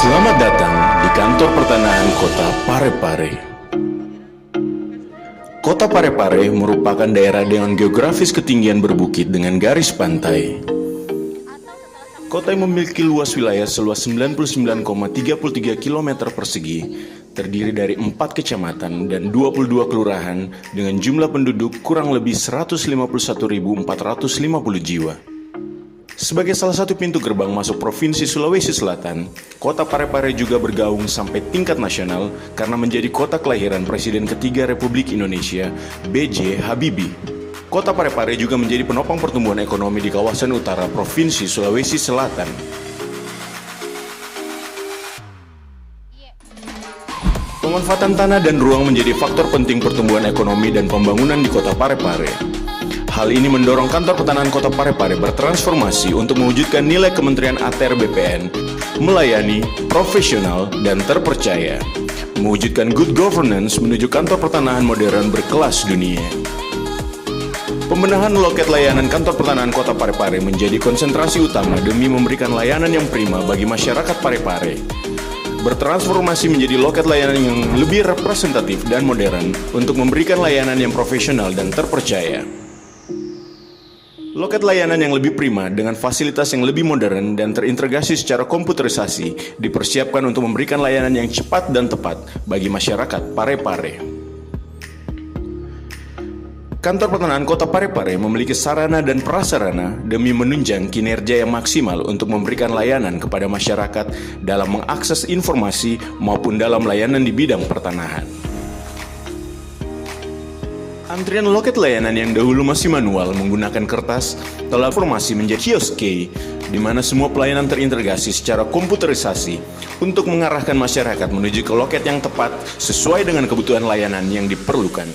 Selamat datang di kantor pertanahan Kota Parepare. Kota Parepare merupakan daerah dengan geografis ketinggian berbukit dengan garis pantai. Kota yang memiliki luas wilayah seluas 99,33 km persegi, terdiri dari 4 kecamatan dan 22 kelurahan dengan jumlah penduduk kurang lebih 151.450 jiwa. Sebagai salah satu pintu gerbang masuk Provinsi Sulawesi Selatan, Kota Parepare juga bergaung sampai tingkat nasional karena menjadi kota kelahiran Presiden ketiga Republik Indonesia, B.J. Habibie. Kota Parepare juga menjadi penopang pertumbuhan ekonomi di kawasan utara Provinsi Sulawesi Selatan. Pemanfaatan tanah dan ruang menjadi faktor penting pertumbuhan ekonomi dan pembangunan di Kota Parepare. Hal ini mendorong kantor pertanahan Kota Parepare bertransformasi untuk mewujudkan nilai Kementerian ATR BPN, melayani, profesional, dan terpercaya. Mewujudkan good governance menuju kantor pertanahan modern berkelas dunia. Pembenahan loket layanan kantor pertanahan Kota Parepare menjadi konsentrasi utama demi memberikan layanan yang prima bagi masyarakat Parepare. Bertransformasi menjadi loket layanan yang lebih representatif dan modern untuk memberikan layanan yang profesional dan terpercaya. Loket layanan yang lebih prima dengan fasilitas yang lebih modern dan terintegrasi secara komputerisasi dipersiapkan untuk memberikan layanan yang cepat dan tepat bagi masyarakat Parepare. Kantor pertanahan Kota Parepare memiliki sarana dan prasarana demi menunjang kinerja yang maksimal untuk memberikan layanan kepada masyarakat dalam mengakses informasi maupun dalam layanan di bidang pertanahan. Antrian loket layanan yang dahulu masih manual menggunakan kertas telah transformasi menjadi kioske, di mana semua pelayanan terintegrasi secara komputerisasi untuk mengarahkan masyarakat menuju ke loket yang tepat sesuai dengan kebutuhan layanan yang diperlukan.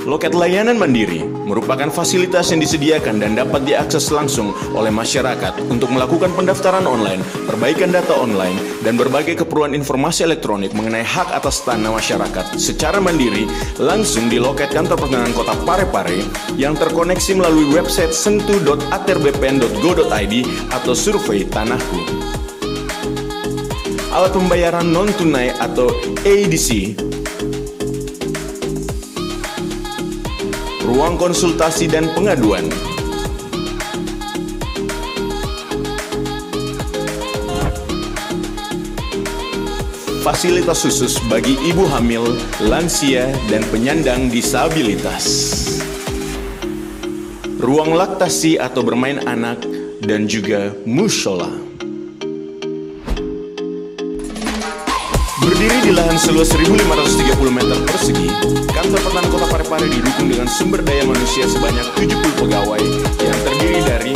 Loket layanan mandiri merupakan fasilitas yang disediakan dan dapat diakses langsung oleh masyarakat untuk melakukan pendaftaran online, perbaikan data online, dan berbagai keperluan informasi elektronik mengenai hak atas tanah masyarakat secara mandiri langsung di loket kantor pertanahan Kota Parepare yang terkoneksi melalui website sentuh.atrbpn.go.id atau survei tanahku. Alat pembayaran non-tunai atau ADC, ruang konsultasi dan pengaduan, fasilitas khusus bagi ibu hamil, lansia, dan penyandang disabilitas, ruang laktasi atau bermain anak, dan juga mushola. Berdiri di lahan seluas 1.530 meter persegi, kantor pertanahan Kota Parepare didukung dengan sumber daya manusia sebanyak 70 pegawai yang terdiri dari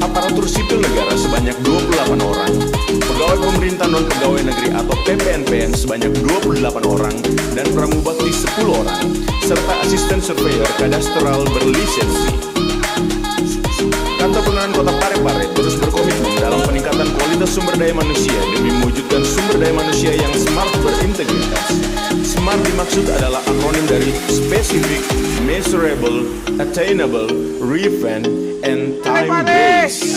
aparatur sipil negara sebanyak 28 orang, pegawai pemerintah non-pegawai negeri atau PPNPN sebanyak 28 orang, dan pramubakti 10 orang, serta asisten surveyor kadastral berlisensi. Kantor pertanahan Kota Parepare terus berkomitmen dalam peningkatan kualitas sumber daya manusia demi mewujudkan sumber daya manusia yang smart berintegritas. Smart dimaksud adalah akronim dari Specific, Measurable, Attainable, Relevant, and Time-Based.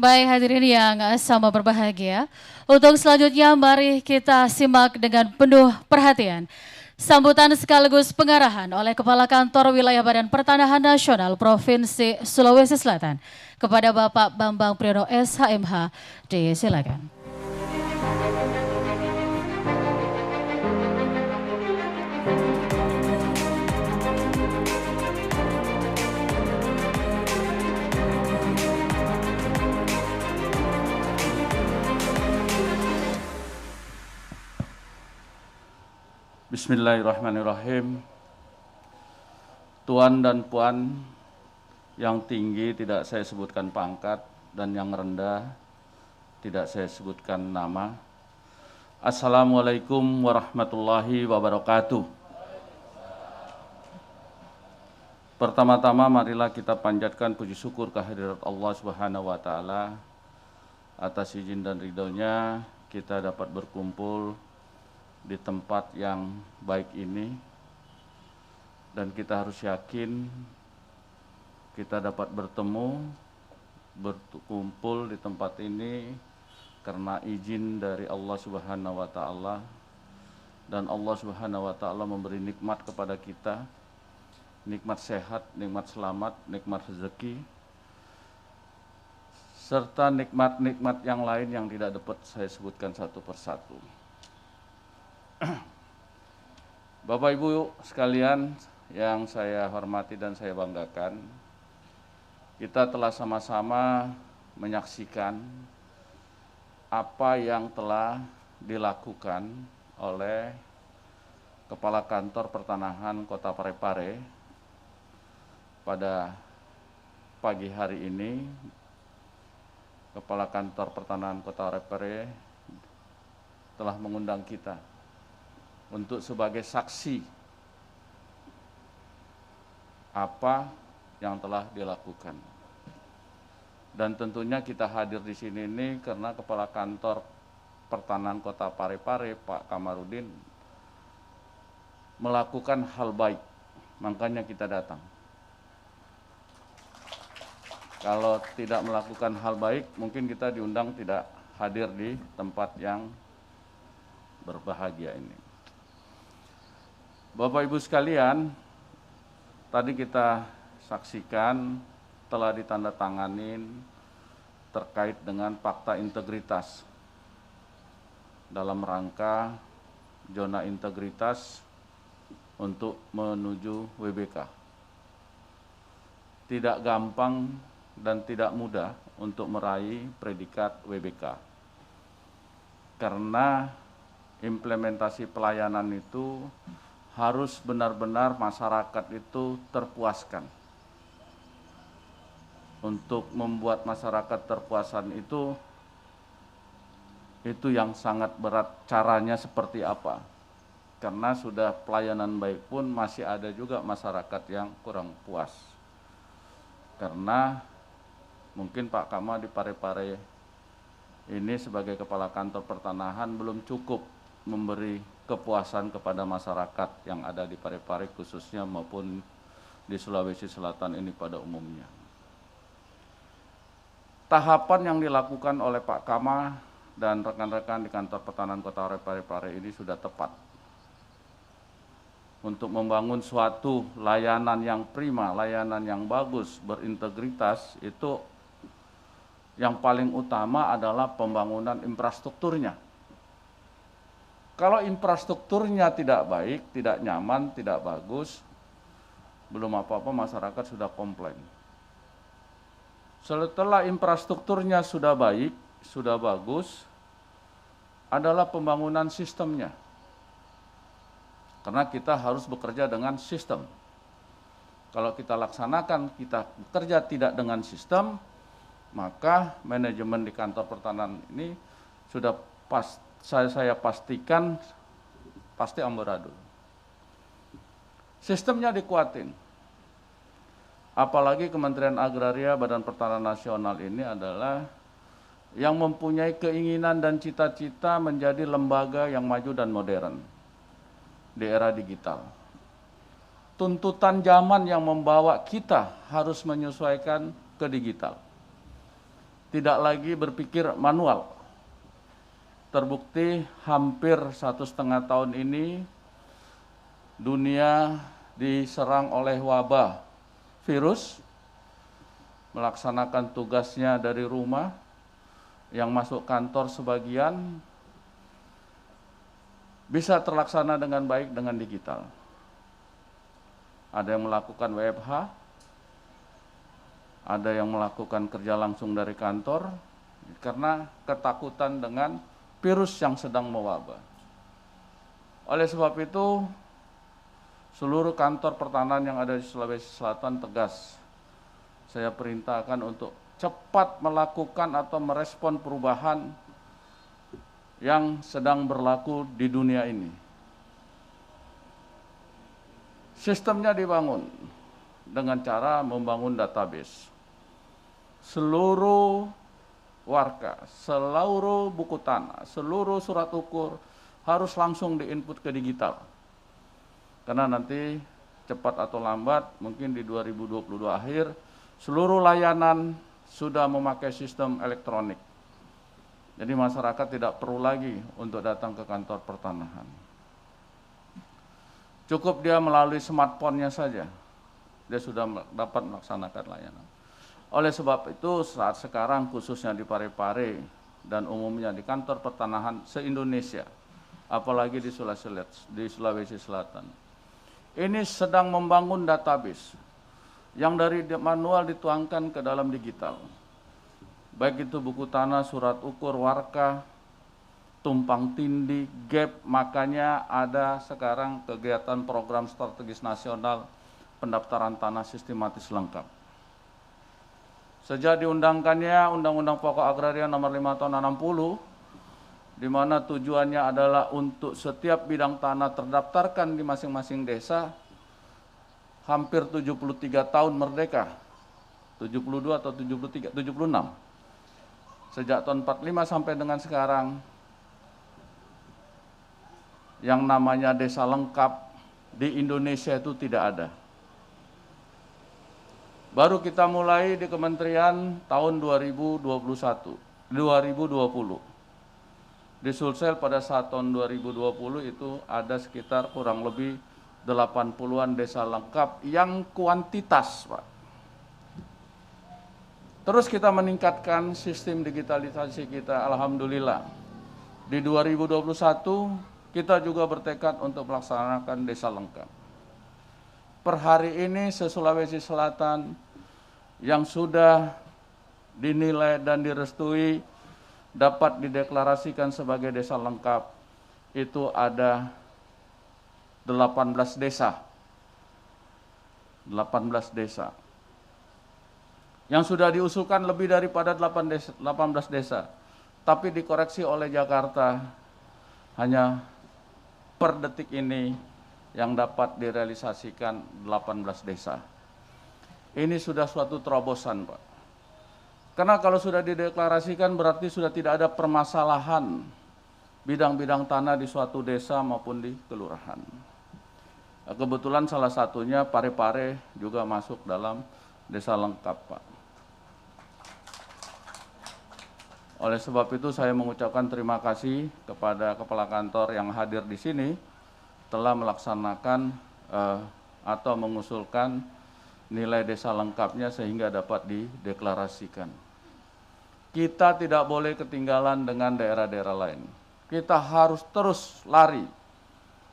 Baik hadirin yang sama berbahagia, untuk selanjutnya mari kita simak dengan penuh perhatian sambutan sekaligus pengarahan oleh Kepala Kantor Wilayah Badan Pertanahan Nasional Provinsi Sulawesi Selatan kepada Bapak Bambang Priyono SHMH. Disilakan. Bismillahirrahmanirrahim. Tuan dan puan yang tinggi tidak saya sebutkan pangkat dan yang rendah tidak saya sebutkan nama. Assalamualaikum warahmatullahi wabarakatuh. Pertama-tama marilah kita panjatkan puji syukur kehadirat Allah Subhanahu wa taala atas izin dan ridhonya kita dapat berkumpul di tempat yang baik ini, dan kita harus yakin kita dapat berkumpul di tempat ini karena izin dari Allah Subhanahu wa taala, dan Allah Subhanahu wa taala memberi nikmat kepada kita, nikmat sehat, nikmat selamat, nikmat rezeki, serta nikmat-nikmat yang lain yang tidak dapat saya sebutkan satu persatu. Bapak Ibu sekalian yang saya hormati dan saya banggakan, kita telah sama-sama menyaksikan apa yang telah dilakukan oleh Kepala Kantor Pertanahan Kota Parepare pada pagi hari ini. Kepala Kantor Pertanahan Kota Parepare telah mengundang kita untuk sebagai saksi apa yang telah dilakukan. Dan tentunya kita hadir di sini ini karena Kepala Kantor Pertanahan Kota Parepare, Pak Kamarudin, melakukan hal baik, makanya kita datang. Kalau tidak melakukan hal baik, mungkin kita diundang tidak hadir di tempat yang berbahagia ini. Bapak Ibu sekalian, tadi kita saksikan telah ditandatanganin terkait dengan fakta integritas dalam rangka zona integritas untuk menuju WBK. Tidak gampang dan tidak mudah untuk meraih predikat WBK. Karena implementasi pelayanan itu harus benar-benar masyarakat itu terpuaskan. Untuk membuat masyarakat terpuasan itu yang sangat berat. Caranya seperti apa? Karena sudah pelayanan baik pun masih ada juga masyarakat yang kurang puas. Karena mungkin Pak Kama di Parepare ini sebagai Kepala Kantor Pertanahan belum cukup memberi kepuasan kepada masyarakat yang ada di Parepare khususnya maupun di Sulawesi Selatan ini pada umumnya. Tahapan yang dilakukan oleh Pak Kama dan rekan-rekan di Kantor Pertanahan Kota Parepare ini sudah tepat untuk membangun suatu layanan yang prima, layanan yang bagus, berintegritas. Itu yang paling utama adalah pembangunan infrastrukturnya. Kalau infrastrukturnya tidak baik, tidak nyaman, tidak bagus, belum apa-apa masyarakat sudah komplain. Setelah infrastrukturnya sudah baik, sudah bagus, adalah pembangunan sistemnya. Karena kita harus bekerja dengan sistem. Kalau kita laksanakan, kita bekerja tidak dengan sistem, maka manajemen di Kantor Pertanahan ini sudah saya pastikan pasti amburadul. Sistemnya dikuatin. Apalagi Kementerian Agraria Badan Pertanahan Nasional ini adalah yang mempunyai keinginan dan cita-cita menjadi lembaga yang maju dan modern di era digital. Tuntutan zaman yang membawa kita harus menyesuaikan ke digital. Tidak lagi berpikir manual. Terbukti hampir 1,5 tahun ini dunia diserang oleh wabah virus, melaksanakan tugasnya dari rumah, yang masuk kantor sebagian bisa terlaksana dengan baik dengan digital. Ada yang melakukan WFH, ada yang melakukan kerja langsung dari kantor, karena ketakutan dengan virus yang sedang mewabah. Oleh sebab itu, seluruh kantor pertanahan yang ada di Sulawesi Selatan tegas saya perintahkan untuk cepat melakukan atau merespon perubahan yang sedang berlaku di dunia ini. Sistemnya dibangun dengan cara membangun database. Seluruh warka, seluruh buku tanah, seluruh surat ukur harus langsung diinput ke digital. Karena nanti cepat atau lambat, mungkin di 2022 akhir, seluruh layanan sudah memakai sistem elektronik. Jadi masyarakat tidak perlu lagi untuk datang ke kantor pertanahan. Cukup dia melalui smartphone-nya saja, dia sudah dapat melaksanakan layanan. Oleh sebab itu saat sekarang khususnya di Parepare dan umumnya di kantor pertanahan se-Indonesia, apalagi di Sulawesi Selatan, ini sedang membangun database yang dari manual dituangkan ke dalam digital. Baik itu buku tanah, surat ukur, warka, tumpang tindih, gap, makanya ada sekarang kegiatan program strategis nasional pendaftaran tanah sistematis lengkap. Sejak diundangkannya Undang-Undang Pokok Agraria Nomor 5 Tahun 60, di mana tujuannya adalah untuk setiap bidang tanah terdaftarkan di masing-masing desa, hampir 73 tahun merdeka, 72 atau 73, 76. Sejak tahun 45 sampai dengan sekarang, yang namanya desa lengkap di Indonesia itu tidak ada. Baru kita mulai di kementerian tahun 2020. Di Sulsel pada saat tahun 2020 itu ada sekitar kurang lebih 80-an desa lengkap yang kuantitas, Pak. Terus kita meningkatkan sistem digitalisasi kita, alhamdulillah. Di 2021 kita juga bertekad untuk melaksanakan desa lengkap. Per hari ini se-Sulawesi Selatan yang sudah dinilai dan direstui dapat dideklarasikan sebagai desa lengkap itu ada 18 desa. 18 desa. Yang sudah diusulkan lebih daripada 18 desa. Tapi dikoreksi oleh Jakarta hanya per detik ini yang dapat direalisasikan 18 desa. Ini sudah suatu terobosan, Pak. Karena kalau sudah dideklarasikan berarti sudah tidak ada permasalahan bidang-bidang tanah di suatu desa maupun di kelurahan. Kebetulan salah satunya Parepare juga masuk dalam desa lengkap, Pak. Oleh sebab itu saya mengucapkan terima kasih kepada kepala kantor yang hadir di sini telah melaksanakan atau mengusulkan nilai desa lengkapnya sehingga dapat dideklarasikan. Kita tidak boleh ketinggalan dengan daerah-daerah lain. Kita harus terus lari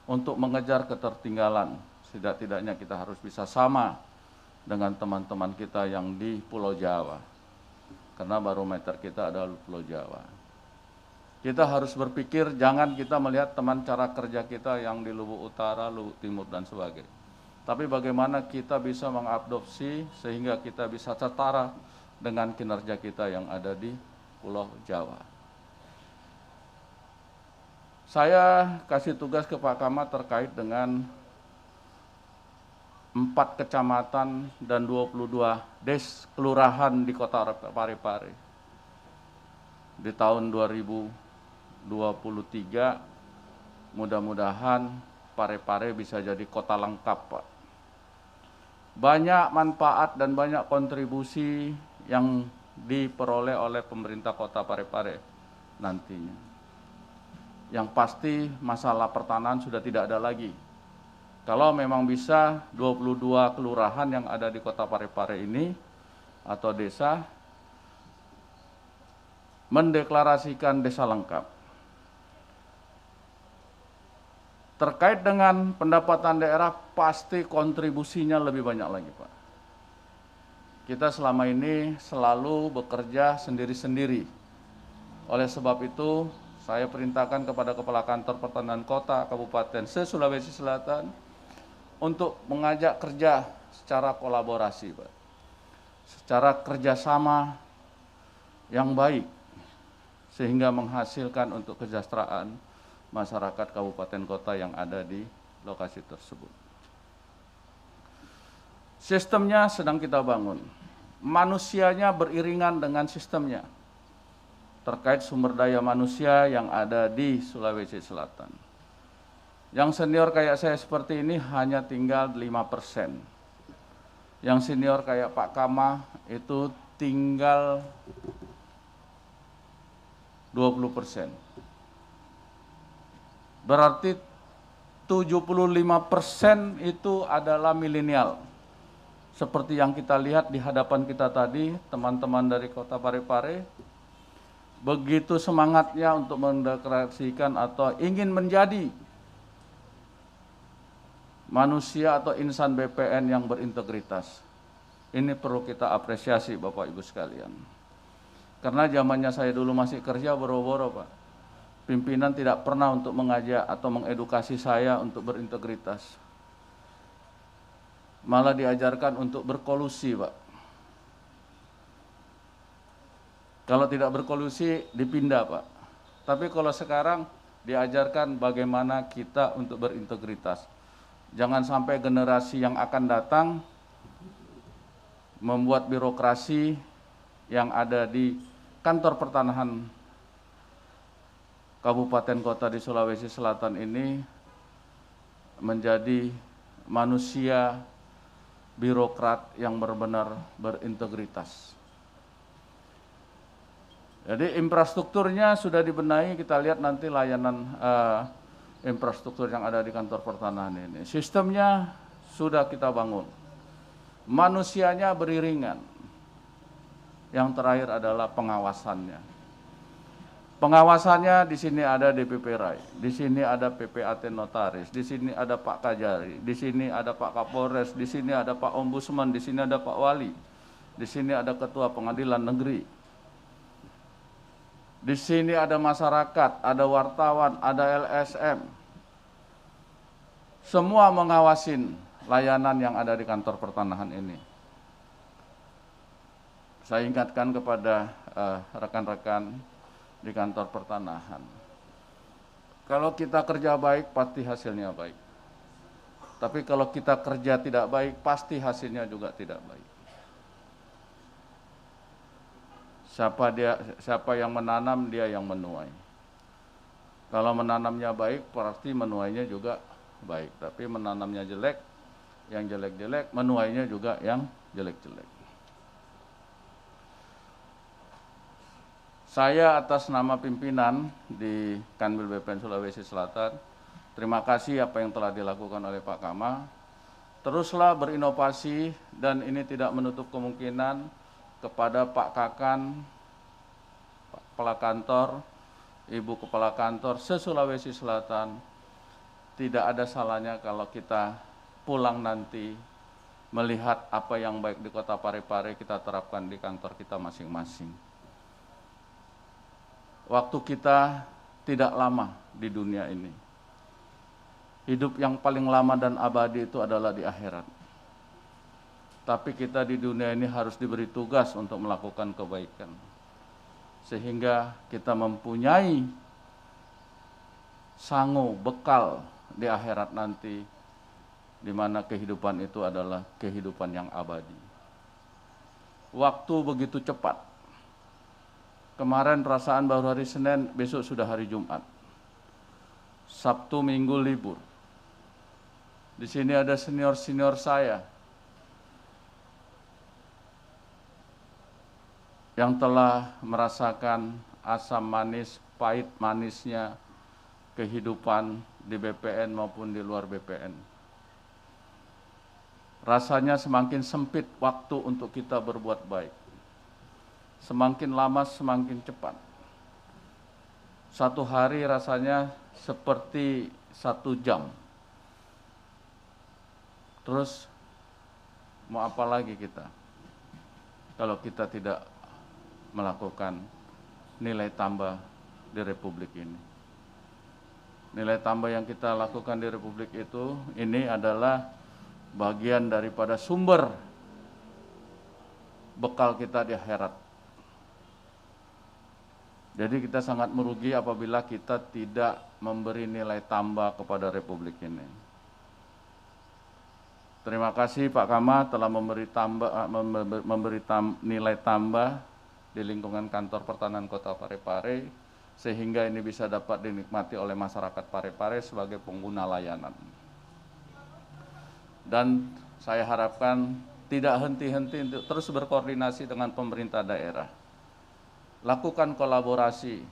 untuk mengejar ketertinggalan. Setidak-tidaknya kita harus bisa sama dengan teman-teman kita yang di Pulau Jawa. Karena barometer kita adalah Pulau Jawa. Kita harus berpikir, jangan kita melihat teman cara kerja kita yang di Lubuk Utara, Lubuk Timur, dan sebagainya. Tapi bagaimana kita bisa mengadopsi sehingga kita bisa setara dengan kinerja kita yang ada di Pulau Jawa. Saya kasih tugas ke Pak Camat terkait dengan 4 kecamatan dan 22 kelurahan di kota Parepare. Di tahun 2023 mudah-mudahan Parepare bisa jadi kota lengkap, Pak. Banyak manfaat dan banyak kontribusi yang diperoleh oleh pemerintah kota Parepare nantinya. Yang pasti masalah pertanahan sudah tidak ada lagi. Kalau memang bisa 22 kelurahan yang ada di kota Parepare ini atau desa mendeklarasikan desa lengkap. Terkait dengan pendapatan daerah pasti kontribusinya lebih banyak lagi, Pak. Kita selama ini selalu bekerja sendiri-sendiri. Oleh sebab itu, saya perintahkan kepada Kepala Kantor Pertanahan Kota Kabupaten se-Sulawesi Selatan untuk mengajak kerja secara kolaborasi, Pak. Secara kerjasama yang baik, sehingga menghasilkan untuk kesejahteraan masyarakat kabupaten kota yang ada di lokasi tersebut. Sistemnya sedang kita bangun. Manusianya beriringan dengan sistemnya. terkait sumber daya manusia yang ada di Sulawesi Selatan. Yang senior kayak saya seperti ini hanya tinggal 5%. Yang senior kayak Pak Kama itu tinggal 20%. Berarti 75% itu adalah milenial. Seperti yang kita lihat di hadapan kita tadi, teman-teman dari Kota Parepare begitu semangatnya untuk mendeklarasikan atau ingin menjadi manusia atau insan BPN yang berintegritas. Ini perlu kita apresiasi Bapak Ibu sekalian. Karena zamannya saya dulu masih kerja boro-boro Pak. Pimpinan tidak pernah untuk mengajak atau mengedukasi saya untuk berintegritas. Malah diajarkan untuk berkolusi Pak. Kalau tidak berkolusi dipindah Pak. Tapi kalau sekarang diajarkan bagaimana kita untuk berintegritas. Jangan sampai generasi yang akan datang membuat birokrasi yang ada di kantor pertanahan kabupaten kota di Sulawesi Selatan ini menjadi manusia birokrat yang benar-benar berintegritas. Jadi infrastrukturnya sudah dibenahi, kita lihat nanti layanan infrastruktur yang ada di kantor pertanahan ini. Sistemnya sudah kita bangun. Manusianya beriringan. Yang terakhir adalah pengawasannya. Pengawasannya di sini ada DPP RAI, di sini ada PPAT Notaris, di sini ada Pak Kajari, di sini ada Pak Kapolres, di sini ada Pak Ombudsman, di sini ada Pak Wali, di sini ada Ketua Pengadilan Negeri. Di sini ada masyarakat, ada wartawan, ada LSM. Semua mengawasin layanan yang ada di kantor pertanahan ini. Saya ingatkan kepada rekan-rekan di kantor pertanahan. Kalau kita kerja baik, pasti hasilnya baik. Tapi kalau kita kerja tidak baik, pasti hasilnya juga tidak baik. Siapa yang menanam, dia yang menuai. Kalau menanamnya baik, berarti menuainya juga baik. Tapi menanamnya jelek, yang jelek-jelek, menuainya juga yang jelek-jelek. Saya atas nama pimpinan di Kanwil BPN Sulawesi Selatan, terima kasih apa yang telah dilakukan oleh Pak Kama. Teruslah berinovasi dan ini tidak menutup kemungkinan kepada Pak Kakan, Pak Kepala Kantor, Ibu Kepala Kantor se-Sulawesi Selatan, tidak ada salahnya kalau kita pulang nanti melihat apa yang baik di Kota Parepare kita terapkan di kantor kita masing-masing. Waktu kita tidak lama di dunia ini. Hidup yang paling lama dan abadi itu adalah di akhirat. Tapi kita di dunia ini harus diberi tugas untuk melakukan kebaikan. Sehingga kita mempunyai sangu, bekal di akhirat nanti, di mana kehidupan itu adalah kehidupan yang abadi. Waktu begitu cepat. Kemarin perasaan baru hari Senin, besok sudah hari Jumat. Sabtu, Minggu libur. Di sini ada senior-senior saya yang telah merasakan asam manis, pahit manisnya kehidupan di BPN maupun di luar BPN. Rasanya semakin sempit waktu untuk kita berbuat baik. Semakin lama semakin cepat. Satu hari rasanya seperti 1 jam. Terus mau apa lagi kita kalau kita tidak melakukan nilai tambah di Republik ini. Nilai tambah yang kita lakukan di Republik itu, ini adalah bagian daripada sumber bekal kita di akhirat. Jadi kita sangat merugi apabila kita tidak memberi nilai tambah kepada Republik ini. Terima kasih Pak Kama telah memberi nilai tambah di lingkungan kantor pertanahan Kota Parepare, sehingga ini bisa dapat dinikmati oleh masyarakat Parepare sebagai pengguna layanan. Dan saya harapkan tidak henti-henti untuk terus berkoordinasi dengan pemerintah daerah. Lakukan kolaborasi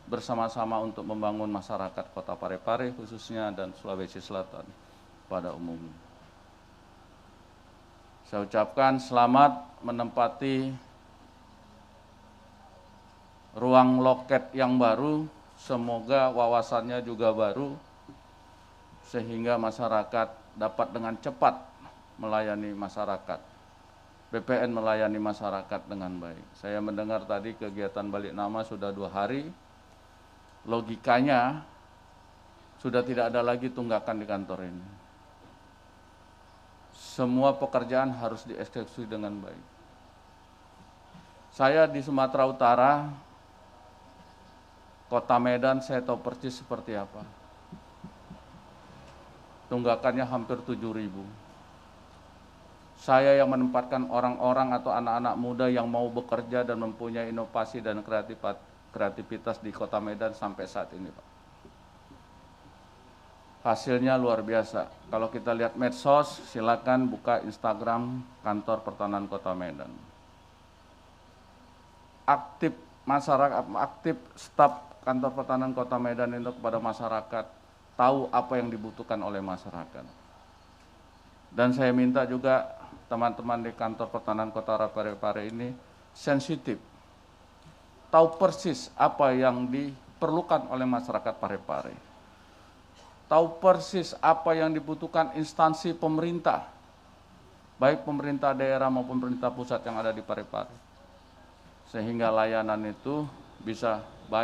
bersama-sama untuk membangun masyarakat Kota Parepare khususnya dan Sulawesi Selatan pada umumnya. Saya ucapkan selamat menempati ruang loket yang baru, semoga wawasannya juga baru, sehingga masyarakat dapat dengan cepat melayani masyarakat. BPN melayani masyarakat dengan baik. Saya mendengar tadi kegiatan balik nama sudah 2 hari, logikanya sudah tidak ada lagi tunggakan di kantor ini. Semua pekerjaan harus dieksekusi dengan baik. Saya di Sumatera Utara, Kota Medan, saya tahu persis seperti apa. Tunggakannya hampir 7.000. Saya yang menempatkan orang-orang atau anak-anak muda yang mau bekerja dan mempunyai inovasi dan kreativitas di Kota Medan sampai saat ini, Pak. Hasilnya luar biasa. Kalau kita lihat medsos, silakan buka Instagram kantor pertanahan Kota Medan. Aktif masyarakat, aktif staf kantor pertanahan Kota Medan itu kepada masyarakat, tahu apa yang dibutuhkan oleh masyarakat. Dan saya minta juga teman-teman di kantor pertanahan Kota Parepare ini sensitif, tahu persis apa yang diperlukan oleh masyarakat Parepare. Tahu persis apa yang dibutuhkan instansi pemerintah, baik pemerintah daerah maupun pemerintah pusat yang ada di Parepare. Sehingga layanan itu bisa baik.